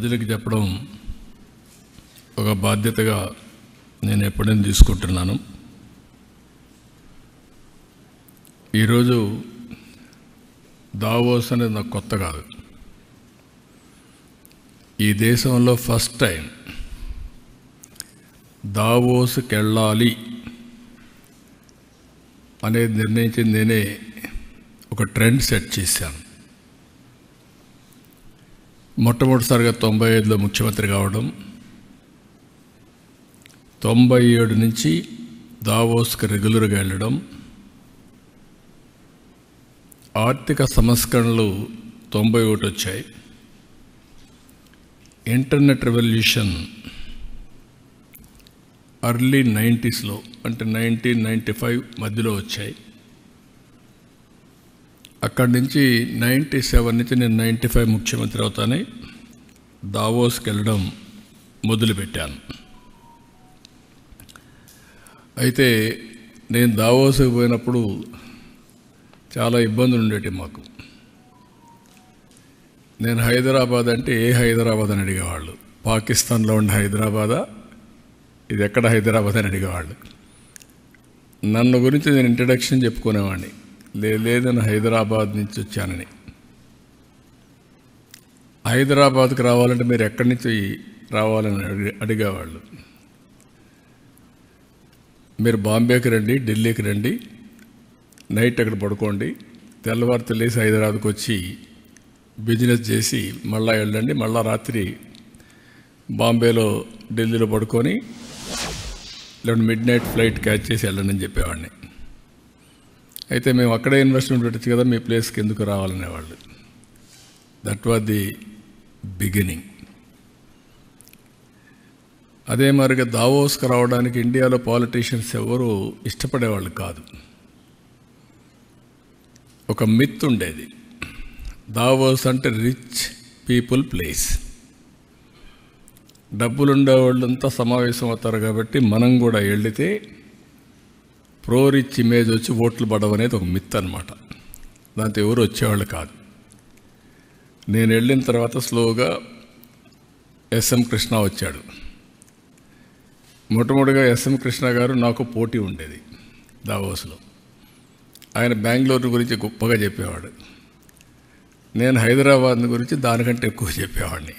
ప్రజలకు చెప్పడం ఒక బాధ్యతగా నేను ఎప్పుడైనా తీసుకుంటున్నాను. ఈరోజు దావోస్ అనేది నాకు కొత్త కాదు. ఈ దేశంలో ఫస్ట్ టైం దావోస్కి వెళ్ళాలి అనేది నిర్ణయించింది నేనే. ఒక ట్రెండ్ సెట్ చేశాను. మొట్టమొదటిసారిగా 95లో ముఖ్యమంత్రి కావడం, 97 నుంచి దావోస్కి రెగ్యులర్గా వెళ్ళడం, ఆర్థిక సంస్కరణలు 91 వచ్చాయి, ఇంటర్నెట్ రెవల్యూషన్ ఎర్లీ 90స్లో అంటే 1995 మధ్యలో వచ్చాయి. అక్కడి నుంచి 97 నుంచి నేను 95 ముఖ్యమంత్రి అవుతానే దావోస్కి వెళ్ళడం మొదలుపెట్టాను. అయితే నేను దావోస్కి పోయినప్పుడు చాలా ఇబ్బందులు ఉండేవి మాకు. నేను హైదరాబాద్ అంటే ఏ హైదరాబాద్ అని అడిగేవాళ్ళు. పాకిస్తాన్లో ఉండే హైదరాబాదా, ఇది ఎక్కడ హైదరాబాద్ అని అడిగేవాళ్ళు. నన్ను గురించి నేను ఇంట్రడక్షన్ చెప్పుకునేవాడిని, లేదని హైదరాబాద్ నుంచి వచ్చానని. హైదరాబాద్కి రావాలంటే మీరు ఎక్కడి నుంచి రావాలని అడిగేవాళ్ళు. మీరు బాంబేకి రండి, ఢిల్లీకి రండి, నైట్ అక్కడ పడుకోండి, తెల్లవారు తెలిసి హైదరాబాద్కి వచ్చి బిజినెస్ చేసి మళ్ళీ వెళ్ళండి, మళ్ళీ రాత్రి బాంబేలో ఢిల్లీలో పడుకొని లేదంటే మిడ్ నైట్ ఫ్లైట్ క్యాచ్ చేసి వెళ్ళండి అని చెప్పేవాడిని. అయితే మేము అక్కడే ఇన్వెస్ట్మెంట్ పెట్టచ్చు కదా, మీ ప్లేస్కి ఎందుకు రావాలనేవాళ్ళు. That was the beginning. అదే మరిగా దావోస్కి రావడానికి ఇండియాలో పాలిటీషియన్స్ ఎవరు ఇష్టపడేవాళ్ళు కాదు. ఒక మిత్ ఉండేది, దావోస్ అంటే రిచ్ పీపుల్ ప్లేస్, డబ్బులుండేవాళ్ళంతా సమావేశం అవుతారు కాబట్టి మనం కూడా వెళితే ప్రో రిచ్ ఇమేజ్ వచ్చి ఓట్లు పడడం అనేది ఒక మిత్ అనమాట. దాంతో ఎవరు వచ్చేవాళ్ళు కాదు. నేను వెళ్ళిన తర్వాత స్లోగా ఎస్ఎం కృష్ణ వచ్చాడు. మొట్టమొదటిగా ఎస్ఎం కృష్ణ గారు నాకు పోటీ ఉండేది దావోస్లో. ఆయన బెంగళూరు గురించి గొప్పగా చెప్పేవాడు, నేను హైదరాబాద్ గురించి దానికంటే ఎక్కువ చెప్పేవాడిని.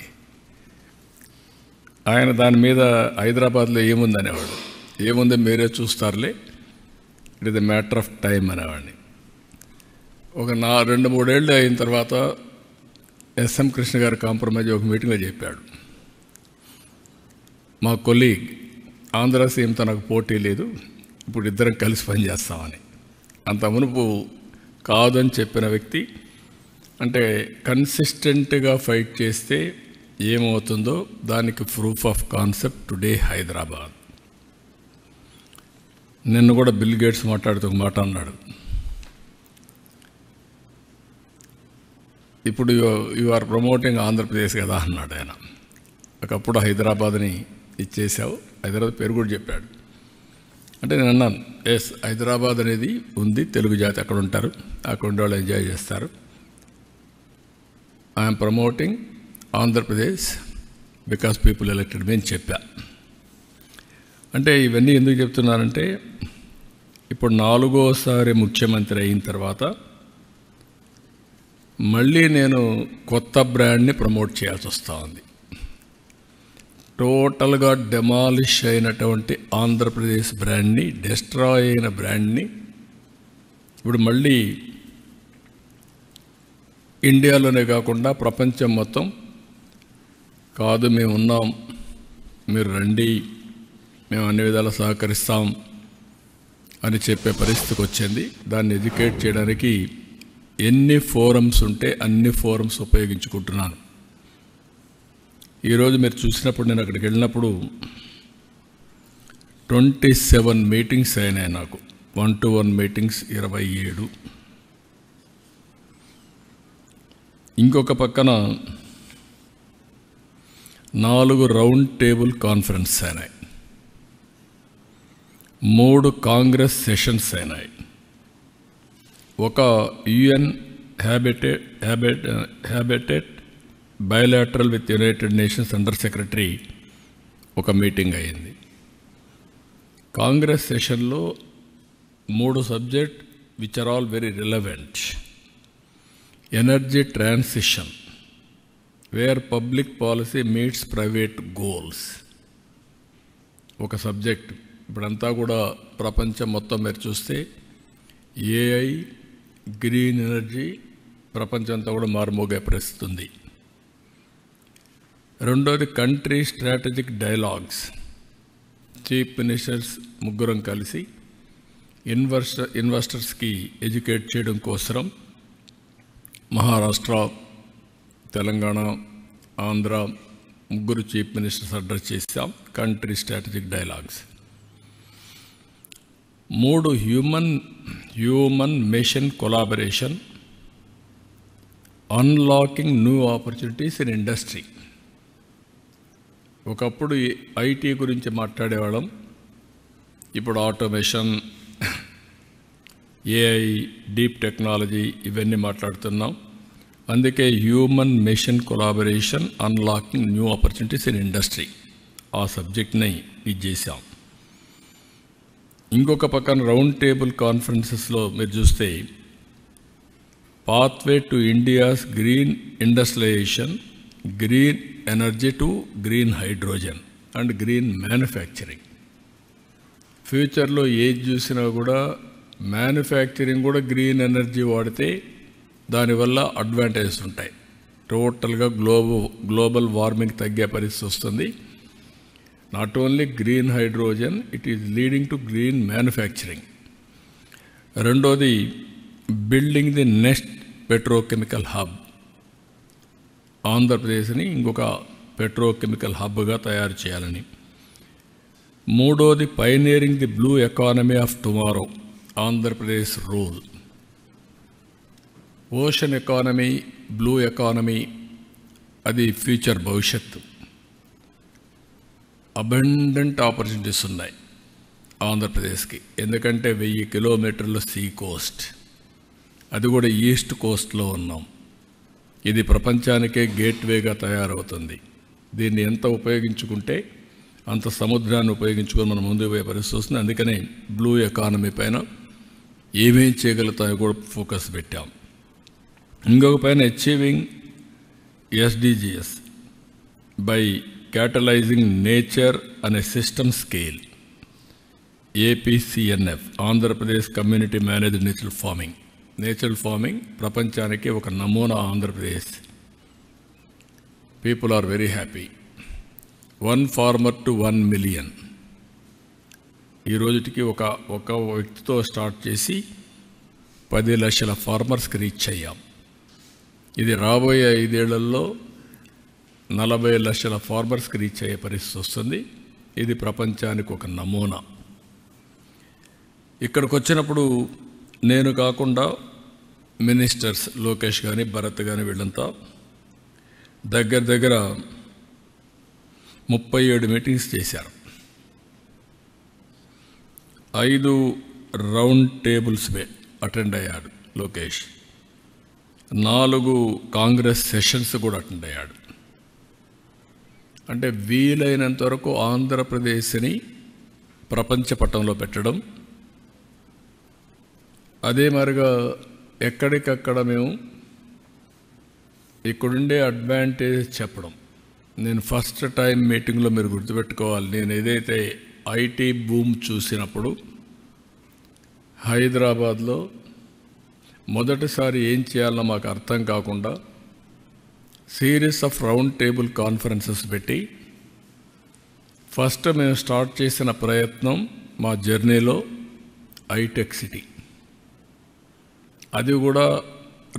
ఆయన దాని మీద హైదరాబాద్లో ఏముందనేవాడు. ఏముందో మీరే చూస్తారులే, it is a matter of time అనేవాడిని. ఒక 2-3 ఏళ్ళు అయిన తర్వాత ఎస్ఎం కృష్ణ గారు కాంప్రమైజ్ ఒక మీటింగ్లో చెప్పాడు, మా కొలీగ్ ఆంధ్ర సీఎంతో నాకు పోటీ లేదు, ఇప్పుడు ఇద్దరం కలిసి పనిచేస్తామని. అంత మునుపు కాదని చెప్పిన వ్యక్తి, అంటే కన్సిస్టెంట్గా ఫైట్ చేస్తే ఏమవుతుందో దానికి proof of concept today Hyderabad. నిన్న కూడా బిల్ గేట్స్ మాట్లాడుతూ ఒక మాట అన్నాడు, ఇప్పుడు యు ఆర్ ప్రమోటింగ్ ఆంధ్రప్రదేశ్ కదా అన్నాడు ఆయన. ఒకప్పుడు హైదరాబాద్ని ఇచ్చేసావు, హైదరాబాద్ పేరు కూడా చెప్పాడు. అంటే నేను అన్నాను, ఎస్ హైదరాబాద్ అనేది ఉంది, తెలుగు జాతి అక్కడ ఉంటారు, అక్కడ ఉండే వాళ్ళు ఎంజాయ్ చేస్తారు. I'm promoting Andhra Pradesh because people elected me అని చెప్పా. అంటే ఇవన్నీ ఎందుకు చెప్తున్నానంటే, ఇప్పుడు 4వసారి ముఖ్యమంత్రి అయిన తర్వాత మళ్ళీ నేను కొత్త బ్రాండ్ని ప్రమోట్ చేయాల్సి వస్తూ ఉంది. టోటల్గా డెమాలిష్ అయినటువంటి ఆంధ్రప్రదేశ్ బ్రాండ్ని, డిస్ట్రాయ్ అయిన బ్రాండ్ని ఇప్పుడు మళ్ళీ ఇండియాలోనే కాకుండా ప్రపంచం మొత్తం కాదు, మేము ఉన్నాం, మీరు రండి, మేము అన్ని విధాలా సహకరిస్తాం అని చెప్పే పరిస్థితికి వచ్చింది. దాన్ని ఎడ్యుకేట్ చేయడానికి ఎన్ని ఫోరమ్స్ ఉంటే అన్ని ఫోరమ్స్ ఉపయోగించుకుంటున్నాను. ఈరోజు మీరు చూసినప్పుడు, నేను అక్కడికి వెళ్ళినప్పుడు 27 మీటింగ్స్ అయినాయి నాకు, 1-to-1 మీటింగ్స్ 27. ఇంకొక పక్కన 4 రౌండ్ టేబుల్ కాన్ఫరెన్స్ అయినాయి, 3 కాంగ్రెస్ సెషన్స్ అయినాయి, ఒక UN habitat bilateral with United Nations under secretary ఒక మీటింగ్ అయింది. కాంగ్రెస్ సెషన్లో 3 subject which are all very relevant. Energy transition, where public policy meets private goals ఒక సబ్జెక్ట్. ఇప్పుడంతా కూడా ప్రపంచం మొత్తం మీరు చూస్తే ఏఐ, గ్రీన్ ఎనర్జీ ప్రపంచం అంతా కూడా మారుమోగే పరిస్థితి ఉంది. రెండోది country strategic dialogues. Chief ministers ముగ్గురం కలిసి ఇన్వెస్టర్స్కి ఎడ్యుకేట్ చేయడం కోసం మహారాష్ట్ర, తెలంగాణ, ఆంధ్ర ముగ్గురు చీఫ్ మినిస్టర్స్ అడ్రస్ చేశాం. Country strategic dialogues. 3 human machine collaboration, unlocking new opportunities in industry. ఒకప్పుడు ఐటీ గురించి మాట్లాడేవాళ్ళం, ఇప్పుడు ఆటోమేషన్, ఏఐ, డీప్ టెక్నాలజీ ఇవన్నీ మాట్లాడుతున్నాం. అందుకే human machine collaboration, unlocking new opportunities in industry ఆ సబ్జెక్ట్ని ఇది చేశాం. ఇంకొక పక్కన రౌండ్ టేబుల్ కాన్ఫరెన్సెస్లో మీరు చూస్తే pathway to India's green industrialisation, green energy to green hydrogen and green manufacturing. ఫ్యూచర్లో ఏది చూసినా కూడా మ్యానుఫ్యాక్చరింగ్ కూడా గ్రీన్ ఎనర్జీ వాడితే దానివల్ల అడ్వాంటేజెస్ ఉంటాయి. టోటల్గా గ్లోబల్ వార్మింగ్ తగ్గే పరిస్థితి వస్తుంది. Not only green hydrogen, it is leading to green manufacturing. రెండోది building the next petrochemical hub. ఆంధ్రప్రదేశ్ని ఇంకొక పెట్రోకెమికల్ హబ్గా తయారు చేయాలని. మూడోది pioneering the blue economy of tomorrow, Andhra Pradesh rule. Ocean economy, blue economy అది ఫ్యూచర్ భవిష్యత్తు. అబండెంట్ ఆపర్చునిటీస్ ఉన్నాయి ఆంధ్రప్రదేశ్కి. ఎందుకంటే 1000 కిలోమీటర్ల సీ కోస్ట్, అది కూడా ఈస్ట్ కోస్ట్లో ఉన్నాం. ఇది ప్రపంచానికే గేట్వేగా తయారవుతుంది. దీన్ని ఎంత ఉపయోగించుకుంటే అంత సముద్రాన్ని ఉపయోగించుకొని మనం ముందుకు పోయే పరిస్థితి వస్తుంది. అందుకనే బ్లూ ఎకానమీ పైన ఏమేం చేయగలుగుతాయో కూడా ఫోకస్ పెట్టాం. ఇంకొక పైన achieving SDGs by catalysing nature అనే system scale. APCNF, Andhra Pradesh community managed natural farming ప్రపంచానికి ఒక నమూనా. Andhra Pradesh people are very happy. 1 farmer to 1 million. ఈ రోజుకి ఒక వ్యక్తితో స్టార్ట్ చేసి 10 లక్షల ఫార్మర్స్కి రీచ్ అయ్యాం. ఇది రాబోయే 5 ఏళ్లలో 40 లక్షల ఫార్మర్స్కి రీచ్ అయ్యే పరిస్థితి వస్తుంది. ఇది ప్రపంచానికి ఒక నమూనా. ఇక్కడికి వచ్చినప్పుడు నేను కాకుండా మినిస్టర్స్ లోకేష్ కానీ, భరత్ కానీ వీళ్ళంతా దగ్గర 37 మీటింగ్స్ చేశారు. 5 రౌండ్ టేబుల్స్ అటెండ్ అయ్యాడు లోకేష్. 4 కాంగ్రెస్ సెషన్స్ కూడా అటెండ్ అయ్యాడు. అంటే వీలైనంత వరకు ఆంధ్రప్రదేశ్ని ప్రపంచ పటంలో పెట్టడం. అదే మరిగా ఎక్కడికక్కడ మేము ఇక్కడుండే అడ్వాంటేజ్ చెప్పడం. నేను ఫస్ట్ టైం మీటింగ్లో మీరు గుర్తుపెట్టుకోవాలి, నేను ఏదైతే ఐటీ బూమ్ చూసినప్పుడు హైదరాబాద్లో మొదటిసారి ఏం చేయాలో మాకు అర్థం కాకుండా series of round table conferences పెట్టి ఫస్ట్ మేము స్టార్ట్ చేసిన ప్రయత్నం మా జర్నీలో ఐటెక్ సిటీ. అది కూడా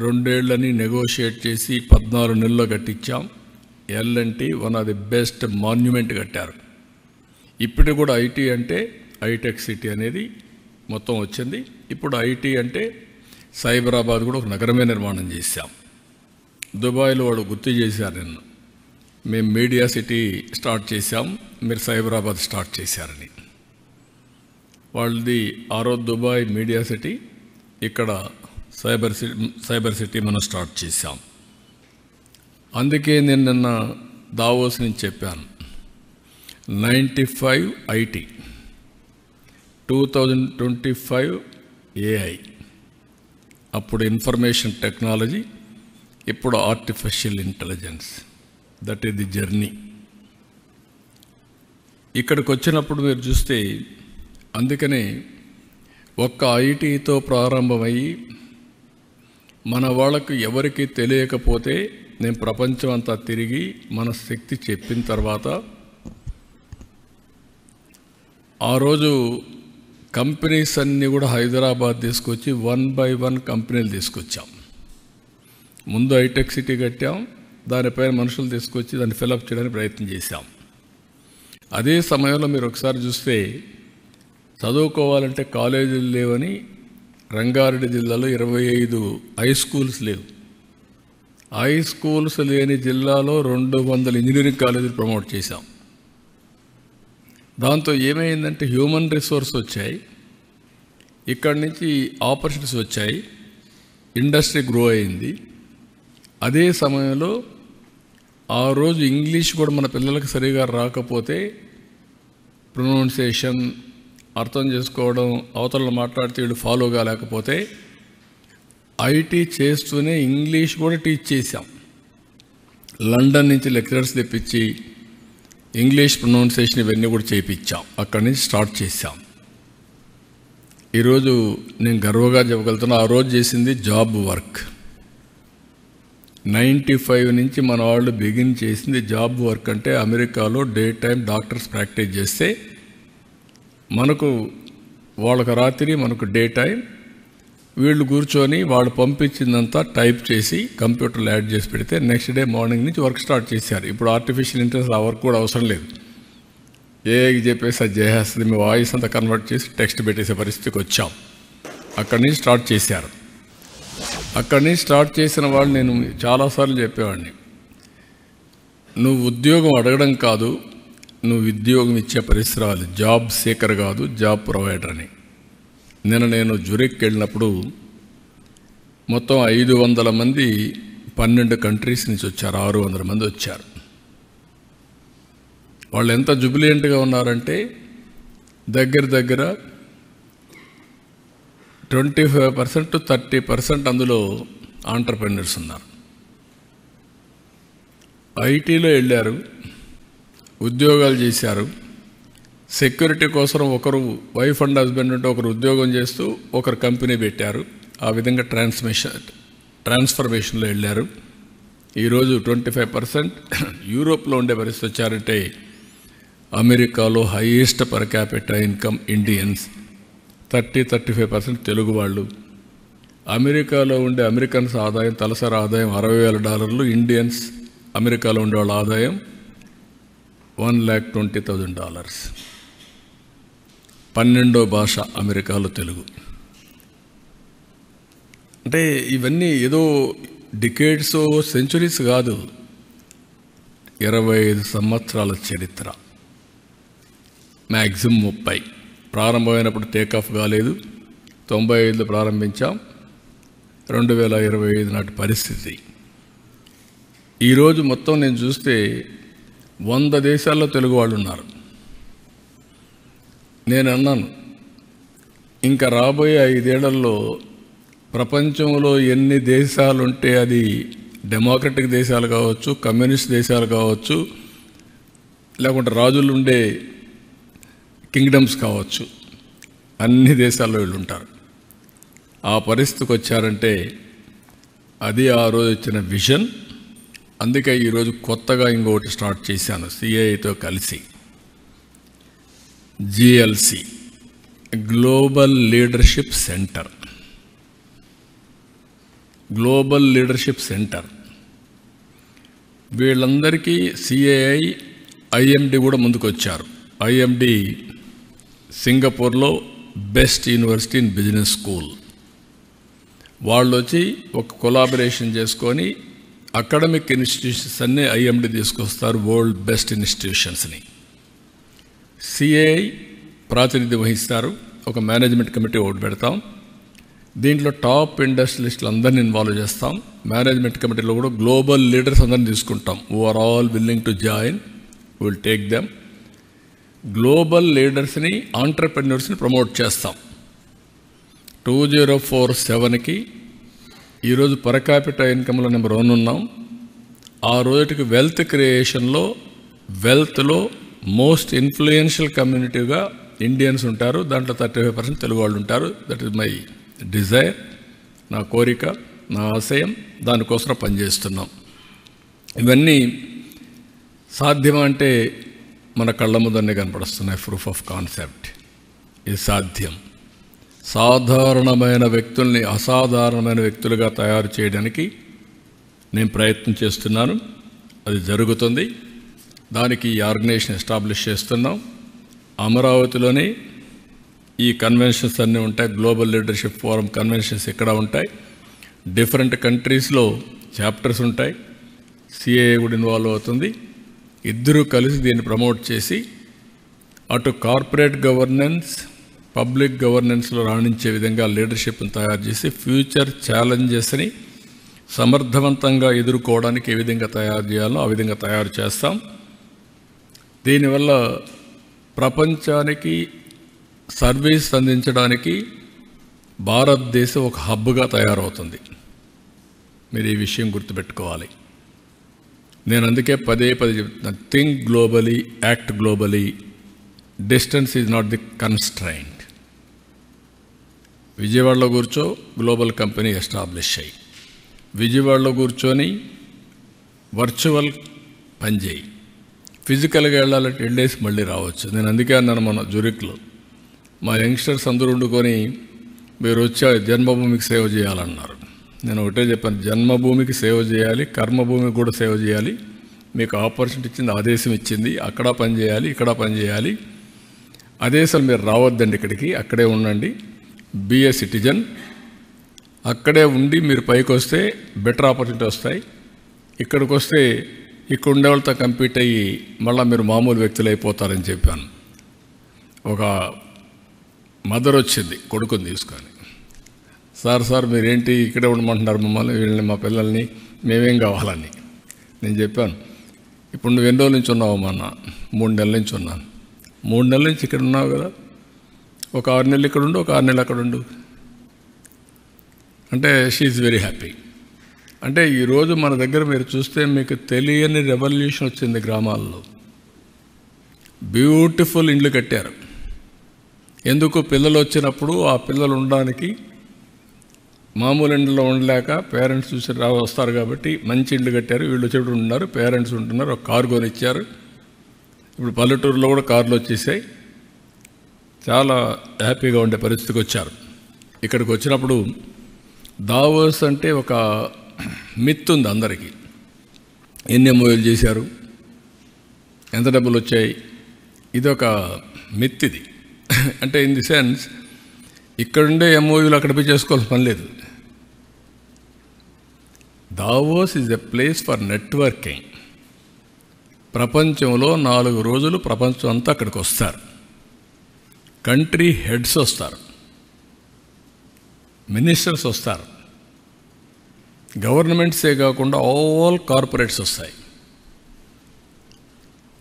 2 ఏళ్ళని నెగోషియేట్ చేసి 14 నెలల్లో కట్టించాం. LNT one of the best monument కట్టారు. ఇప్పుడు కూడా ఐటీ అంటే ఐటెక్ సిటీ అనేది మొత్తం వచ్చింది. ఇప్పుడు ఐటీ అంటే సైబరాబాద్ కూడా ఒక నగరమే నిర్మాణం చేశాం. దుబాయ్లో వాళ్ళు గుర్తు చేశారు నిన్న, మేము మీడియా సిటీ స్టార్ట్ చేశాం, మీరు సైబరాబాద్ స్టార్ట్ చేశారని. వాళ్ళది ఆ రోజు దుబాయ్ మీడియా సిటీ, ఇక్కడ సైబర్ సిటీ మనం స్టార్ట్ చేశాం. అందుకే నేను నిన్న దావోస్ నుంచి చెప్పాను, 95 ఐటీ, 2025 ఏఐ, అప్పుడు ఇన్ఫర్మేషన్ టెక్నాలజీ, ఇప్పుడు artificial intelligence. That is the journey. ఇక్కడికి వచ్చినప్పుడు మీరు చూస్తే, అందుకనే ఒక్క ఐటీతో ప్రారంభమయ్యి మన వాళ్ళకు ఎవరికి తెలియకపోతే నేను ప్రపంచం అంతా తిరిగి మన శక్తి చెప్పిన తర్వాత ఆ రోజు కంపెనీస్ అన్నీ కూడా హైదరాబాద్ తీసుకొచ్చి 1 by 1 కంపెనీలు తీసుకొచ్చాం. ముందు హైటెక్ సిటీ కట్టాం, దానిపైన మనుషులు తీసుకొచ్చి దాన్ని ఫిలప్ చేయడానికి ప్రయత్నం చేశాం. అదే సమయంలో మీరు ఒకసారి చూస్తే చదువుకోవాలంటే కాలేజీలు లేవని రంగారెడ్డి జిల్లాలో 25 హై స్కూల్స్ లేవు. హై స్కూల్స్ లేని జిల్లాలో 200 ఇంజనీరింగ్ కాలేజీలు ప్రమోట్ చేశాం. దాంతో ఏమైందంటే హ్యూమన్ రిసోర్స్ వచ్చాయి, ఇక్కడి నుంచి ఆపర్చునిటీస్ వచ్చాయి, ఇండస్ట్రీ గ్రో అయింది. అదే సమయంలో ఆ రోజు ఇంగ్లీష్ కూడా మన పిల్లలకు సరిగా రాకపోతే ప్రొనౌన్సియేషన్ అర్థం చేసుకోవడం, అవతల మాట్లాడితే వీళ్ళు ఫాలో కాలేకపోతే ఐటీ చేస్తూనే ఇంగ్లీష్ కూడా టీచ్ చేశాం. లండన్ నుంచి లెక్చరర్స్ తెప్పించి ఇంగ్లీష్ ప్రొనౌన్సియేషన్ ఇవన్నీ కూడా చేయించాం. అక్కడి నుంచి స్టార్ట్ చేశాం. ఈరోజు నేను గర్వంగా చెప్పగలుగుతున్నా, ఆ రోజు చేసింది జాబ్ వర్క్. 95 నుంచి మన వాళ్ళు బిగిన్ చేసింది జాబ్ వర్క్. అంటే అమెరికాలో డే టైం డాక్టర్స్ ప్రాక్టీస్ చేస్తే మనకు వాళ్ళకు రాత్రి, మనకు డే టైం, వీళ్ళు కూర్చొని వాళ్ళు పంపించిందంతా టైప్ చేసి కంప్యూటర్లో యాడ్ చేసి పెడితే నెక్స్ట్ డే మార్నింగ్ నుంచి వర్క్ స్టార్ట్ చేశారు. ఇప్పుడు ఆర్టిఫిషియల్ ఇంటెలిజెన్స్ ఆ వర్క్ కూడా అవసరం లేదు, ఏఐకి చెప్పేసి అది చేసేస్తుంది. మీ వాయిస్ అంతా కన్వర్ట్ చేసి టెక్స్ట్ పెట్టేసే పరిస్థితికి వచ్చాం. అక్కడి నుంచి స్టార్ట్ చేశారు. అక్కడి నుంచి స్టార్ట్ చేసిన వాళ్ళు నేను చాలాసార్లు చెప్పేవాడిని, నువ్వు ఉద్యోగం అడగడం కాదు, నువ్వు ఉద్యోగం ఇచ్చే పరిస్థితి రావాలి. జాబ్ సీకర్ కాదు, జాబ్ ప్రొవైడర్ అని. నేను జురిక్ వెళ్ళినప్పుడు మొత్తం 500 మంది 12 కంట్రీస్ నుంచి వచ్చారు, 600 మంది వచ్చారు. వాళ్ళు ఎంత జుబిలియంట్గా ఉన్నారంటే దగ్గర 25% to 30% అందులో ఆంటర్‌ప్రెన్యూర్స్ ఉన్నారు. ఐటీలో వెళ్ళారు, ఉద్యోగాలు చేశారు. సెక్యూరిటీ కోసం ఒకరు వైఫ్ అండ్ హస్బెండ్ ఉంటే ఒకరు ఉద్యోగం చేస్తూ ఒకరు కంపెనీ పెట్టారు. ఆ విధంగా ట్రాన్స్ఫర్మేషన్లో వెళ్ళారు. ఈరోజు 25% యూరోప్లో ఉండే పరిస్థితి వచ్చారంటే అమెరికాలో highest per capital income Indians, 30-35% Telugu వాళ్ళు. అమెరికాలో ఉండే అమెరికన్స్ ఆదాయం, తలసరి ఆదాయం $60,000. ఇండియన్స్ అమెరికాలో ఉండే వాళ్ళ ఆదాయం $120,000. 12వ భాష అమెరికాలో తెలుగు. అంటే ఇవన్నీ ఏదో డికేడ్స్, సెంచురీస్ కాదు, 25 సంవత్సరాల చరిత్ర, మ్యాక్సిమం 30. ప్రారంభమైనప్పుడు టేకాఫ్ కాలేదు, 95లో ప్రారంభించాం, 2025 నాటి పరిస్థితి. ఈరోజు మొత్తం నేను చూస్తే 100 దేశాల్లో తెలుగు వాళ్ళు ఉన్నారు. నేను అన్నాను, ఇంకా రాబోయే 5 ఏళ్లలో ప్రపంచంలో ఎన్ని దేశాలుంటే అది డెమోక్రటిక్ దేశాలు కావచ్చు, కమ్యూనిస్ట్ దేశాలు కావచ్చు, లేకుంటే రాజులు ఉండే కింగ్డమ్స్ కావచ్చు, అన్ని దేశాల్లో వీళ్ళు ఉంటారు. ఆ పరిస్థితికి వచ్చారంటే అది ఆ రోజు వచ్చిన విజన్. అందుకే ఈరోజు కొత్తగా ఇంకొకటి స్టార్ట్ చేశాను సిఐతో కలిసి, GLC, global leadership centre. Global leadership centre వీళ్ళందరికీ సిఐఐ, ఐఎండి కూడా ముందుకు వచ్చారు. ఐఎండి సింగపూర్లో best university in business school. వాళ్ళు వచ్చి ఒక కొలాబరేషన్ చేసుకొని అకాడమిక్ ఇన్స్టిట్యూషన్స్ అన్నీ ఐఎండి తీసుకొస్తారు, వరల్డ్ బెస్ట్ ఇన్స్టిట్యూషన్స్ని. సిఐఐ ప్రాతినిధ్యం వహిస్తారు, ఒక మేనేజ్మెంట్ కమిటీ ఒకటి పెడతాం. దీంట్లో టాప్ ఇండస్ట్రియలిస్టులు అందరినీ ఇన్వాల్వ్ చేస్తాం. మేనేజ్మెంట్ కమిటీలో కూడా గ్లోబల్ లీడర్స్ అందరినీ తీసుకుంటాం. Who are all willing to join, will take them. Global లీడర్స్ని, ఆంటర్ప్రెన్యూర్స్ని ప్రమోట్ చేస్తాం. 2047కి ఈరోజు పర్ క్యాపిటల్ ఇన్కమ్లో నెంబర్ 1 ఉన్నాం. ఆ రోజుకి వెల్త్ క్రియేషన్లో, వెల్త్లో మోస్ట్ ఇన్ఫ్లుయెన్షియల్ కమ్యూనిటీగా ఇండియన్స్ ఉంటారు. దాంట్లో 35% తెలుగు వాళ్ళు ఉంటారు. దట్ ఈస్ మై డిజైర్, నా కోరిక, నా ఆశయం. దానికోసం పనిచేస్తున్నాం. ఇవన్నీ సాధ్యమంటే మన కళ్ళ ముందనే కనపడుస్తున్నాయి. Proof of concept. ఇది సాధ్యం. సాధారణమైన వ్యక్తుల్ని అసాధారణమైన వ్యక్తులుగా తయారు చేయడానికి నేను ప్రయత్నం చేస్తున్నాను. అది జరుగుతుంది. దానికి ఈ ఆర్గనైజేషన్ ఎస్టాబ్లిష్ చేస్తున్నాం. అమరావతిలోనే ఈ కన్వెన్షన్స్ అన్నీ ఉంటాయి. గ్లోబల్ లీడర్షిప్ ఫోరం కన్వెన్షన్స్ ఇక్కడ ఉంటాయి. డిఫరెంట్ కంట్రీస్లో చాప్టర్స్ ఉంటాయి. సిఏఏ కూడా ఇన్వాల్వ్ అవుతుంది. ఇద్దరూ కలిసి దీన్ని ప్రమోట్ చేసి అటు కార్పొరేట్ గవర్నెన్స్, పబ్లిక్ గవర్నెన్స్లో రాణించే విధంగా లీడర్షిప్ని తయారు చేసి ఫ్యూచర్ ఛాలెంజెస్ని సమర్థవంతంగా ఎదుర్కోవడానికి ఏ విధంగా తయారు చేయాలో ఆ విధంగా తయారు చేస్తాం. దీనివల్ల ప్రపంచానికి సర్వీస్ అందించడానికి భారతదేశం ఒక హబ్గా తయారవుతుంది. మీరు ఈ విషయం గుర్తుపెట్టుకోవాలి. నేను అందుకే పదే చెప్తున్నాను, think globally, act globally. Distance is not the constraint. విజయవాడలో కూర్చో, గ్లోబల్ కంపెనీ ఎస్టాబ్లిష్ అయ్యి, విజయవాడలో కూర్చొని వర్చువల్ పనిచేయి. ఫిజికల్గా వెళ్ళాలంటే వెళ్ళేసి మళ్ళీ రావచ్చు. నేను అందుకే అన్నాను మన జురిక్లో, మా యంగ్స్టర్స్ అందరూ వండుకొని మీరు వచ్చి జన్మభూమికి సేవ చేయాలన్నారు. నేను ఒకటే చెప్పాను, జన్మభూమికి సేవ చేయాలి, కర్మభూమికి కూడా సేవ చేయాలి. మీకు ఆపర్చునిటీ ఇచ్చింది, ఆదేశం ఇచ్చింది, అక్కడ పని చేయాలి, ఇక్కడ పని చేయాలి. ఆదేశాలు మీరు రావద్దండి ఇక్కడికి, అక్కడే ఉండండి. Be a citizen. అక్కడే ఉండి మీరు పైకి వస్తే బెటర్ ఆపర్చునిటీ వస్తాయి. ఇక్కడికి వస్తే ఇక్కడ ఉండే వాళ్ళతో కంపీట్ అయ్యి మళ్ళీ మీరు మామూలు వ్యక్తులు అయిపోతారని చెప్పాను. ఒక మదర్ వచ్చింది కొడుకుని తీసుకొని, సార్ మీరేంటి ఇక్కడే ఉండమంటున్నారు మమ్మల్ని, వీళ్ళని, మా పిల్లల్ని, మేమేం కావాలని. నేను చెప్పాను, ఇప్పుడు నువ్వు ఎన్ని రోజుల నుంచి ఉన్నావు అన్నా? 3 నెలల నుంచి ఉన్నాను. 3 నెలల నుంచి ఇక్కడ ఉన్నావు కదా, ఒక 6 నెలలు ఇక్కడ ఉండు, ఒక 6 నెలలు అక్కడ ఉండు అంటే షీఈ్ వెరీ హ్యాపీ. అంటే ఈరోజు మన దగ్గర మీరు చూస్తే మీకు తెలియని రెవల్యూషన్ వచ్చింది. గ్రామాల్లో బ్యూటిఫుల్ ఇండ్లు కట్టారు. ఎందుకు? పిల్లలు వచ్చినప్పుడు ఆ పిల్లలు ఉండడానికి మామూలు ఇండ్లలో ఉండలేక పేరెంట్స్ చూసి వస్తారు కాబట్టి మంచి ఇండ్లు కట్టారు. వీళ్ళు వచ్చేటప్పుడు ఉన్నారు, పేరెంట్స్ ఉంటున్నారు, ఒక కారు కొనిచ్చారు. ఇప్పుడు పల్లెటూరులో కూడా కార్లు వచ్చేసాయి. చాలా హ్యాపీగా ఉండే పరిస్థితికి వచ్చారు. ఇక్కడికి వచ్చినప్పుడు దావోస్ అంటే ఒక మిత్ ఉంది అందరికీ. ఎన్ని ఎంఓయూలు చేశారు, ఎంత డబ్బులు వచ్చాయి, ఇదొక మిత్ ఇది. అంటే ఇన్ ది సెన్స్ ఇక్కడుండే ఎంఓయూలు అక్కడ పోయి చేసుకోవాల్సిన పని లేదు. Davos is a place for networking. ప్రపంచంలో 4 రోజులు ప్రపంచం అంతా అక్కడికి వస్తారు. కంట్రీ హెడ్స్ వస్తారు, మినిస్టర్స్ వస్తారు, గవర్నమెంట్సే కాకుండా ఆల్ కార్పొరేట్స్ వస్తాయి.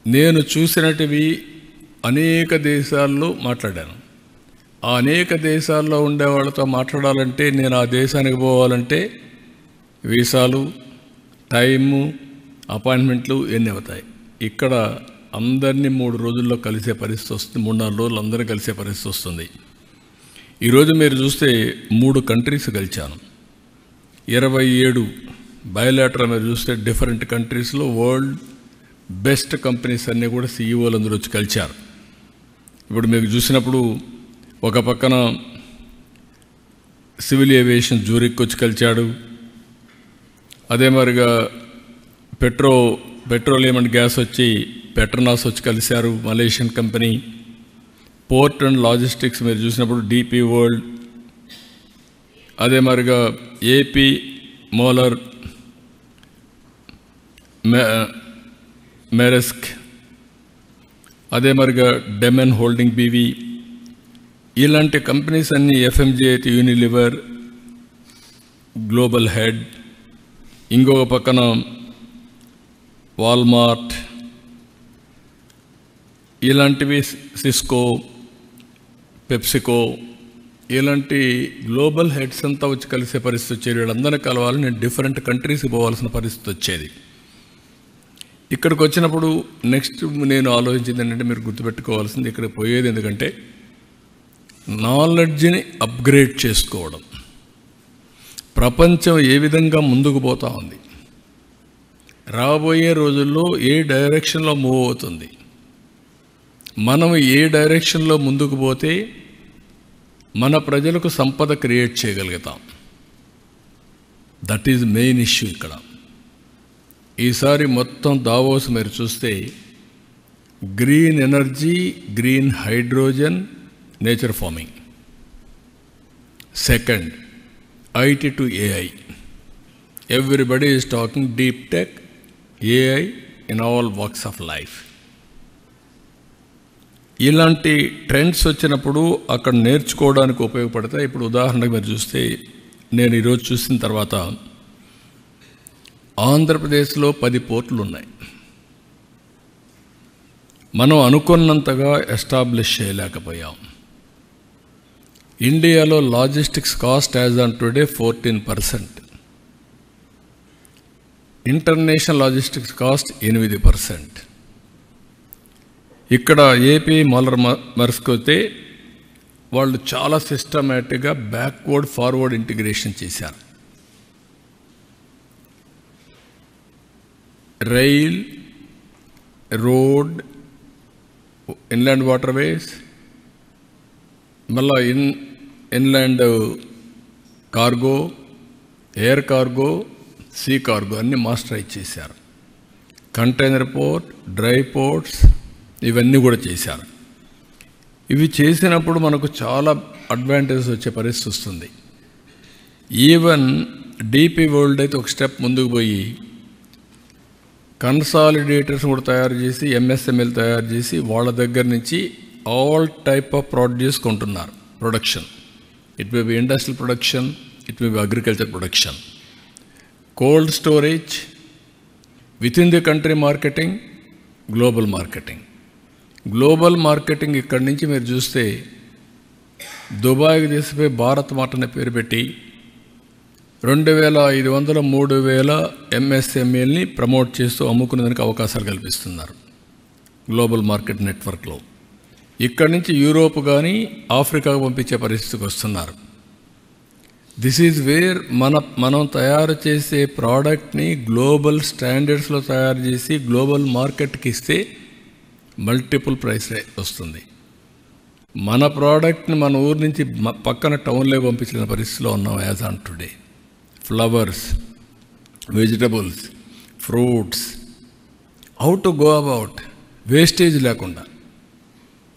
నేను చూసినటివి అనేక దేశాల్లో మాట్లాడాను. ఆ అనేక దేశాల్లో ఉండే వాళ్ళతో మాట్లాడాలంటే, నేను ఆ దేశానికి పోవాలంటే వీసాలు, టైము, అపాయింట్మెంట్లు ఎన్ని అవుతాయి. ఇక్కడ అందరినీ 3 రోజుల్లో కలిసే పరిస్థితి వస్తుంది. 3-4 రోజులు అందరూ కలిసే పరిస్థితి వస్తుంది. ఈరోజు మీరు చూస్తే 3 కంట్రీస్ కలిశాను. 27 బయోలాటరల్ మీరు చూస్తే డిఫరెంట్ కంట్రీస్లో వరల్డ్ బెస్ట్ కంపెనీస్ అన్నీ కూడా సీఈఓలు అందరూ వచ్చి కలిశారు. ఇప్పుడు మీకు చూసినప్పుడు ఒక పక్కన సివిల్ ఏవియేషన్ జూరిక్ వచ్చి కలిశాడు. అదే మరిగా పెట్రోలియం అండ్ గ్యాస్ వచ్చి పెట్రోనాస్ వచ్చి కలిశారు, Malaysian company. Port and logistics మీరు చూసినప్పుడు డీపీ వరల్డ్, అదే మరిగా ఏపీ మోలర్, మెరెస్క్, అదే మరిగా డెమెన్ హోల్డింగ్ బీవీ, ఇలాంటి కంపెనీస్ అన్నీ, ఎఫ్ఎంజీ అయితే యూనిలివర్, గ్లోబల్ హెడ్, ఇంకొక పక్కన వాల్మార్ట్, ఇలాంటివి సిస్కో, పెప్సికో, ఇలాంటి గ్లోబల్ హెడ్స్ అంతా వచ్చి కలిసే పరిస్థితి వచ్చేది. వీళ్ళందరినీ కలవాలి, నేను డిఫరెంట్ కంట్రీస్కి పోవాల్సిన పరిస్థితి వచ్చేది. ఇక్కడికి వచ్చినప్పుడు నెక్స్ట్ నేను ఆలోచించింది ఏంటంటే, మీరు గుర్తుపెట్టుకోవాల్సింది ఇక్కడ పోయేది ఎందుకంటే నాలెడ్జ్ని అప్గ్రేడ్ చేసుకోవడం. ప్రపంచం ఏ విధంగా ముందుకు పోతా ఉంది, రాబోయే రోజుల్లో ఏ డైరెక్షన్లో మూవ్ అవుతుంది, మనం ఏ డైరెక్షన్లో ముందుకు పోతే మన ప్రజలకు సంపద క్రియేట్ చేయగలుగుతాం. దట్ ఈజ్ మెయిన్ ఇష్యూ ఇక్కడ. ఈసారి మొత్తం దావోస్ మీరు చూస్తే green energy, green hydrogen, nature farming. Second, IT to AI. Everybody is talking deep tech, AI in all walks of life. ఇలాంటి ట్రెండ్స్ వచ్చినప్పుడు అక్కడ నేర్చుకోవడానికి ఉపయోగపడతాయి. ఇప్పుడు ఉదాహరణకు మీరు చూస్తే, నేను ఈరోజు చూసిన తర్వాత ఆంధ్రప్రదేశ్లో 10 పోర్టులు ఉన్నాయి. మనం అనుకున్నంతగా ఎస్టాబ్లిష్ చేయలేకపోయాం. ఇండియాలో logistics cost as on today 14%, international logistics cost 8%. ఇక్కడ ఏపీ మర్స్క్ అయితే వాళ్ళు చాలా సిస్టమేటిక్గా బ్యాక్వర్డ్ ఫార్వర్డ్ ఇంటిగ్రేషన్ చేశారు. రైల్, రోడ్, ఇన్లాండ్ వాటర్వేస్, మళ్ళా inland cargo, air cargo, see cargo అన్నీ మాస్టరైజ్ చేశారు. కంటైనర్ పోర్ట్, డ్రై పోర్ట్స్ ఇవన్నీ కూడా చేశారు. ఇవి చేసినప్పుడు మనకు చాలా అడ్వాంటేజెస్ వచ్చే పరిస్థితి వస్తుంది. ఈవెన్ డీపీ వరల్డ్ అయితే ఒక స్టెప్ ముందుకు పోయి కన్సాలిడేటర్స్ కూడా తయారు చేసి, ఎంఎస్ఎంఎల్ తయారు చేసి వాళ్ళ దగ్గర నుంచి ఆల్ టైప్ ఆఫ్ ప్రొడ్యూస్ కొంటున్నారు. Production, it may be industrial production, it may be agriculture production, cold storage, with in the country marketing, global marketing. Global marketing ఇక్కడి నుంచి మీరు చూస్తే దుబాయ్కి తీసిపోయి భారత్ మార్ట్ అనే పేరు పెట్టి 2500, 3000 ఎంఎస్ఎంఈల్ని ప్రమోట్ చేస్తూ అమ్ముకునేదానికి అవకాశాలు కల్పిస్తున్నారు గ్లోబల్ మార్కెట్ నెట్వర్క్లో. ఇక్కడి నుంచి యూరోప్ కానీ ఆఫ్రికాకు పంపించే పరిస్థితికి వస్తున్నారు. దిస్ ఈజ్ వేర్ మనం తయారు చేసే ప్రోడక్ట్ని గ్లోబల్ స్టాండర్డ్స్లో తయారు చేసి గ్లోబల్ మార్కెట్కి ఇస్తే మల్టిపుల్ ప్రైస్ వస్తుంది. మన ప్రోడక్ట్ని మన ఊరి నుంచి పక్కన టౌన్లో పంపించిన పరిస్థితిలో ఉన్నాం as on today. Flowers, vegetables, fruits, how to go about wastage లేకుండా.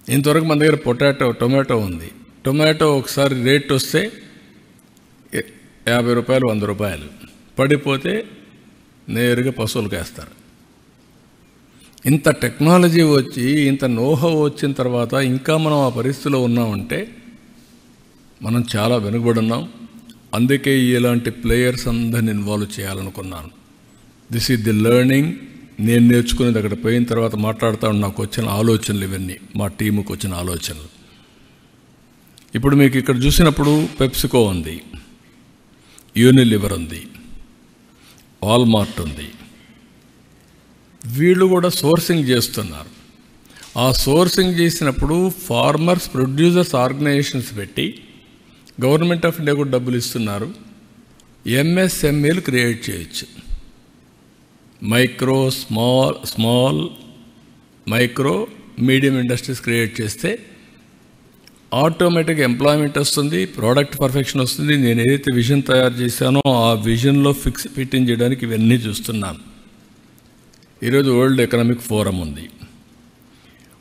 ఇంతవరకు మన దగ్గర టొమాటో ఉంది. టొమాటో ఒకసారి రేట్ వస్తే 50 రూపాయలు, 100 రూపాయలు పడిపోతే నేరుగా పశువులకు వేస్తారు. ఇంత టెక్నాలజీ వచ్చి, ఇంత నోహో వచ్చిన తర్వాత ఇంకా మనం ఆ పరిస్థితిలో ఉన్నామంటే మనం చాలా వెనుకబడి ఉన్నాం. అందుకే ఇలాంటి ప్లేయర్స్ అందరిని ఇన్వాల్వ్ చేయాలనుకున్నాను. This is the learning. నేను నేర్చుకునేది అక్కడ పోయిన తర్వాత మాట్లాడుతూ నాకు వచ్చిన ఆలోచనలు ఇవన్నీ, మా టీముకు వచ్చిన ఆలోచనలు. ఇప్పుడు మీకు ఇక్కడ చూసినప్పుడు పెప్సికో ఉంది, యూనిలివర్ ఉంది, వాల్మార్ట్ ఉంది. వీళ్ళు కూడా సోర్సింగ్ చేస్తున్నారు. ఆ సోర్సింగ్ చేసినప్పుడు ఫార్మర్స్, ప్రొడ్యూసర్స్ ఆర్గనైజేషన్స్ పెట్టి గవర్నమెంట్ ఆఫ్ ఇండియా కూడా డబ్బులు ఇస్తున్నారు. ఎంఎస్ఎంఈలు క్రియేట్ చేయొచ్చు. Small micro medium industries create చేస్తే ఆటోమేటిక్గా ఎంప్లాయ్మెంట్ వస్తుంది, ప్రోడక్ట్ పర్ఫెక్షన్ వస్తుంది. నేను ఏదైతే విజన్ తయారు చేశానో ఆ విజన్లో ఫిట్టింగ్ చేయడానికి ఇవన్నీ చూస్తున్నాను. ఈరోజు వరల్డ్ ఎకనామిక్ ఫోరం ఉంది.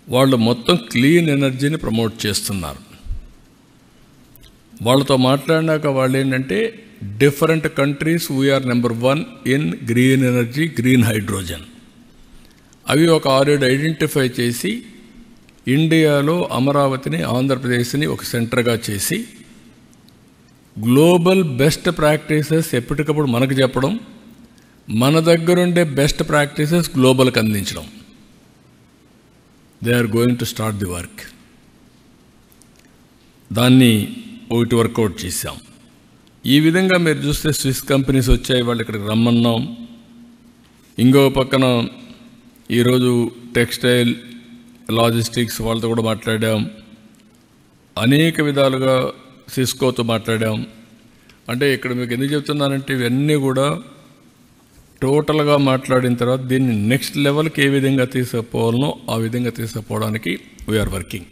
వాళ్ళు మొత్తం క్లీన్ ఎనర్జీని ప్రమోట్ చేస్తున్నారు. వాళ్ళతో మాట్లాడినాక వాళ్ళు ఏంటంటే different countries we are number 1 in green energy, green hydrogen. అవి ఒక 6-7 ఐడెంటిఫై చేసి ఇండియాలో అమరావతిని, ఆంధ్రప్రదేశ్ని ఒక సెంటర్గా చేసి గ్లోబల్ బెస్ట్ ప్రాక్టీసెస్ ఎప్పటికప్పుడు మనకు చెప్పడం, మన దగ్గరుండే బెస్ట్ ప్రాక్టీసెస్ గ్లోబల్కి అందించడం. They are going to start the work. దాన్ని ఒకటి వర్కౌట్ చేశాం. ఈ విధంగా మీరు చూస్తే స్విస్ కంపెనీస్ వచ్చాయి, వాళ్ళు ఇక్కడికి రమ్మన్నాం. ఇంకో పక్కన ఈరోజు టెక్స్టైల్ లాజిస్టిక్స్ వాళ్ళతో కూడా మాట్లాడాం. అనేక విధాలుగా సిస్కోతో మాట్లాడాం. అంటే ఇక్కడ మీకు ఎందుకు చెప్తున్నానంటే ఇవన్నీ కూడా టోటల్గా మాట్లాడిన తర్వాత దీన్ని నెక్స్ట్ లెవెల్కి ఏ విధంగా తీసుకుపోవాలనో ఆ విధంగా తీసుకుపోవడానికి వీఆర్ వర్కింగ్.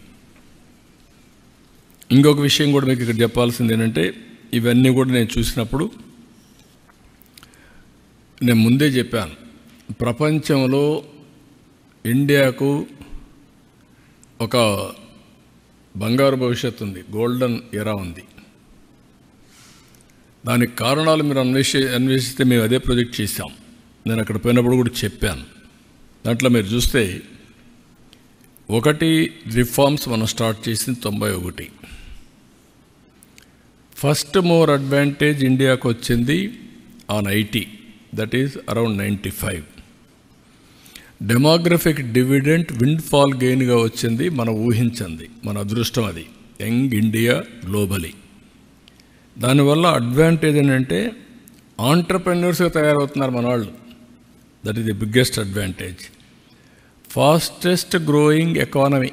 ఇంకొక విషయం కూడా మీకు ఇక్కడ చెప్పాల్సింది ఏంటంటే, ఇవన్నీ కూడా నేను చూసినప్పుడు నేను ముందే చెప్పాను, ప్రపంచంలో ఇండియాకు ఒక బంగారు భవిష్యత్తు ఉంది, గోల్డెన్ ఎరా ఉంది. దానికి కారణాలు మీరు అన్వేషిస్తే మేము అదే ప్రాజెక్ట్ చేశాం. నేను అక్కడ పోయినప్పుడు కూడా చెప్పాను. దాంట్లో మీరు చూస్తే ఒకటి రిఫార్మ్స్ మనం స్టార్ట్ చేసింది 91. ఫస్ట్ మోర్ అడ్వాంటేజ్ ఇండియాకు వచ్చింది on IT, that is around 95. Demographic dividend windfall గెయిన్గా వచ్చింది, మనం ఊహించింది, మన అదృష్టం అది. Young India globally. దానివల్ల అడ్వాంటేజ్ ఏంటంటే ఆంటర్ప్రెన్యూర్స్గా తయారవుతున్నారు మన వాళ్ళు. That is the biggest advantage. Fastest growing economy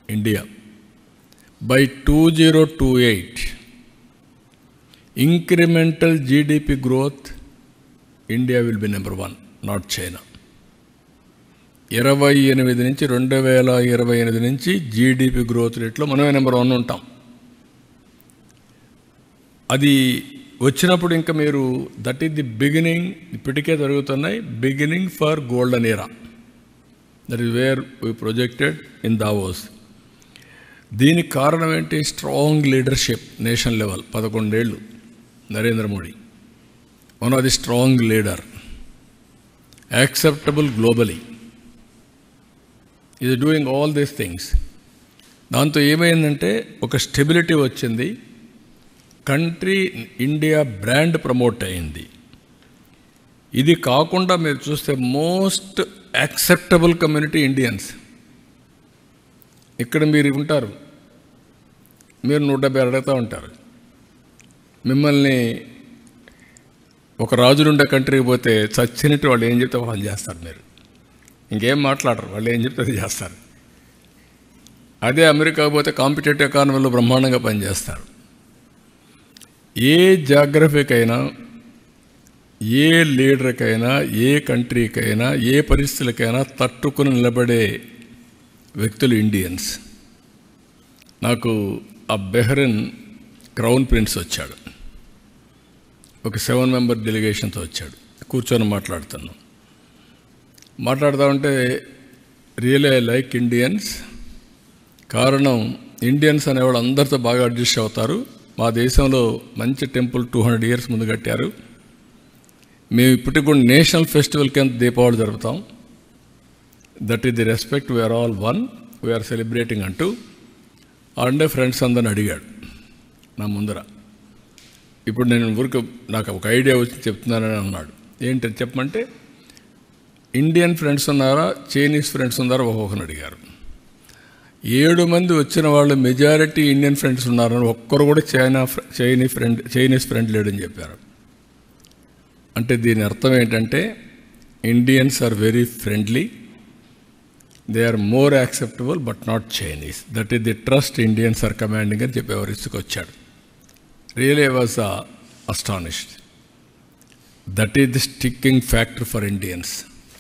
India. By 2028 incremental GDP growth India will be number 1, not China. 28 నుంచి 2028 నుంచి జీడిపి గ్రోత్ రేట్లో మనమే నెంబర్ 1 ఉంటాం. అది వచ్చినప్పుడు ఇంకా మీరు దట్ ఈస్ ది బిగినింగ్. ఇప్పటికే జరుగుతున్నాయి beginning for golden era. That is where we projected in Davos. దీనికి కారణం ఏంటి? Strong leadership nation level. 11 ఏళ్ళు Narendra Modi, one of the strong leader, acceptable globally, is doing all these things. దాంతో ఏమైందంటే ఒక stability వచ్చింది. కంట్రీ ఇండియా బ్రాండ్ ప్రమోట్ అయింది. ఇది కాకుండా మీరు చూస్తే మోస్ట్ యాక్సెప్టబుల్ కమ్యూనిటీ ఇండియన్స్. ఇక్కడ మీరు ఉంటారు, మీరు 170 అడుగుతూ ఉంటారు. మిమ్మల్ని ఒక రాజులుండే కంట్రీకి పోతే చచ్చినట్టు వాళ్ళు ఏం చెప్తే వాళ్ళు చేస్తారు. మీరు ఇంకేం మాట్లాడరు, వాళ్ళు ఏం చెప్తే అది చేస్తారు. అదే అమెరికా పోతే కాంపిటేటివ్ ఎకానమీలో బ్రహ్మాండంగా పనిచేస్తారు. ఏ జాగ్రఫీకైనా, ఏ లీడర్కైనా, ఏ కంట్రీకైనా, ఏ పరిస్థితులకైనా తట్టుకుని నిలబడే వ్యక్తులు ఇండియన్స్. నాకు ఆ బెహ్రెన్ క్రౌన్ ప్రిన్స్ వచ్చాడు, ఒక 7 మెంబర్ డెలిగేషన్తో వచ్చాడు. కూర్చొని మాట్లాడుతూ ఉంటే రియలీ ఐ లైక్ ఇండియన్స్. కారణం ఇండియన్స్ అనేవాళ్ళు అందరితో బాగా అడ్జస్ట్ అవుతారు. మా దేశంలో మంచి టెంపుల్ 200 ఇయర్స్ ముందు కట్టారు. మేము ఇప్పటికి కూడా నేషనల్ ఫెస్టివల్ కింద దీపావళి జరుపుతాం. That is the respect, we are all one, we are celebrating అంటూ అండే ఫ్రెండ్స్ అందరిని అడిగాడు నా ముందర. ఇప్పుడు నేను ఊరికి నాకు ఒక ఐడియా వచ్చి చెప్తున్నానని అన్నాడు. ఏంటని చెప్పమంటే, ఇండియన్ ఫ్రెండ్స్ ఉన్నారా, చైనీస్ ఫ్రెండ్స్ ఉన్నారా ఒక్కొక్కరిని అడిగారు. 7 మంది వచ్చిన వాళ్ళు మెజారిటీ ఇండియన్ ఫ్రెండ్స్ ఉన్నారని, ఒక్కరు కూడా చైనీస్ ఫ్రెండ్ లేడని చెప్పారు. అంటే దీని అర్థం ఏంటంటే Indians are very friendly, they are more acceptable but not Chinese. That is the trust Indians are commanding అని చెప్పి ఎవరికి వచ్చాడు. Really I was astonished. That is the sticking factor for Indians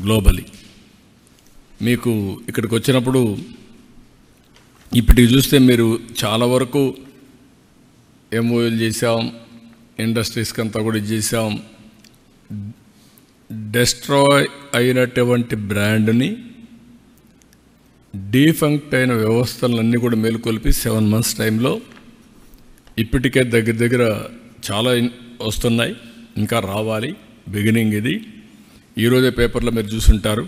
globally. మీకు ఇక్కడికి వచ్చినప్పుడు ఇప్పటికి చూస్తే మీరు చాలా వరకు ఎంఓఎల్ చేసాం, ఇండస్ట్రీస్కి అంతా కూడా చేసాం. డెస్ట్రాయ్ అయినటువంటి బ్రాండ్ని, డీఫంక్ట్ అయిన వ్యవస్థలన్నీ కూడా మేలుకొల్పి 7 months టైంలో ఇప్పటికే దగ్గర చాలా వస్తున్నాయి, ఇంకా రావాలి. బిగినింగ్ ఇది. ఈరోజే పేపర్లో మీరు చూసుంటారు,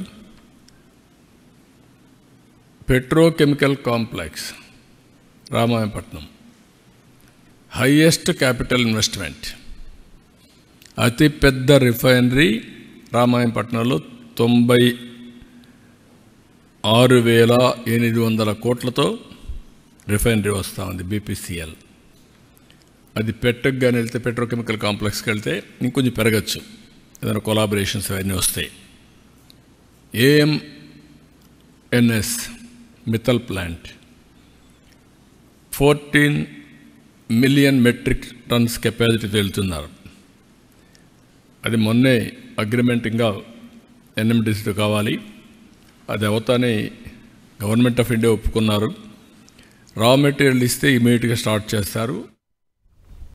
petrochemical complex Ramayapatnam highest capital investment. అతి పెద్ద రిఫైనరీ రామాయంపట్నంలో 96,800 కోట్లతో రిఫైనరీ వస్తూ ఉంది, BPCL. అది పెట్టకు కానీ వెళ్తే, పెట్రోకెమికల్ కాంప్లెక్స్కి వెళ్తే ఇంకొంచెం పెరగచ్చు, ఏదైనా కొలాబరేషన్స్ అవన్నీ వస్తాయి. AMNS Mittal plant 14 million metric tons కెపాసిటీతో వెళ్తున్నారు. అది మొన్నే అగ్రిమెంట్ ఇంకా NMDCతో కావాలి, అది అవుతానే గవర్నమెంట్ ఆఫ్ ఇండియా ఒప్పుకున్నారు. రా మెటీరియల్ ఇస్తే ఇమీడియట్గా స్టార్ట్ చేస్తారు.